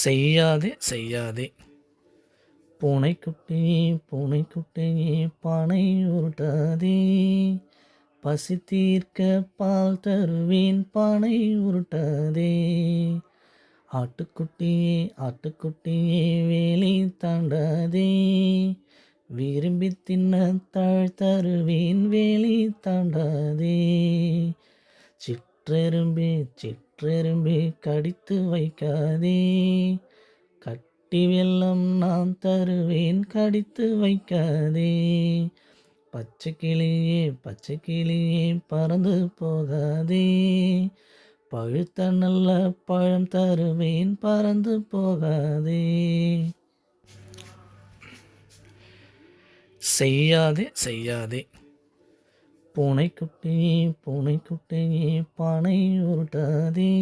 செய்யாதே செய்யாதே பூனைக்குட்டி பூனைக்குட்டி பானை உருட்டாதே, பசி தீர்க்க பால் தருவேன் பானை உருட்டாதே. ஆட்டுக்குட்டியே ஆட்டுக்குட்டியே வேலி தாண்டாதே, விரும்பி தின்ன தாழ் தருவேன் வேலி தாண்டாதே. சிற்றெரும்பே சிற்றெரும்பே கடித்து வைக்காதே, கட்டி வெல்லம் நான் தருவேன் கடித்து வைக்காதே. பச்சை கிளியே பறந்து போகாதே, பழுத்த நல்ல பழம் தருவேன் பறந்து போகாதே. செய்யாதே செய்யாதே பூனைக்குட்டி பூனைக்குட்டி பானை உருட்டாதே,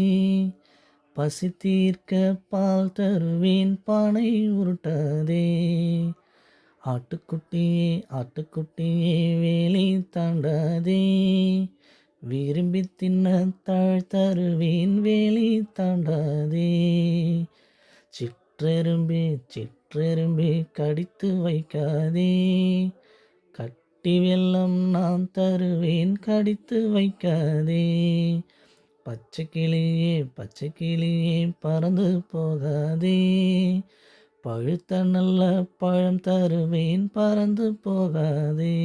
பசி தீர்க்க பால் தருவேன் பானை உருட்டாதே. ஆட்டுக்குட்டியே ஆட்டுக்குட்டியே வேலி தாண்டாதே, விரும்பி தின்ன தாழ் தருவேன் வேலி தாண்டாதே. சிற்றெரும்பே சிற்றெரும்பே கடித்து வைக்காதே, கட்டி வெல்லம் நான் தருவேன் கடித்து வைக்காதே. பச்சை கிளியே பறந்து போகாதே, பழுத்த நல்ல பழம் தருவேன் பறந்து போகாதே.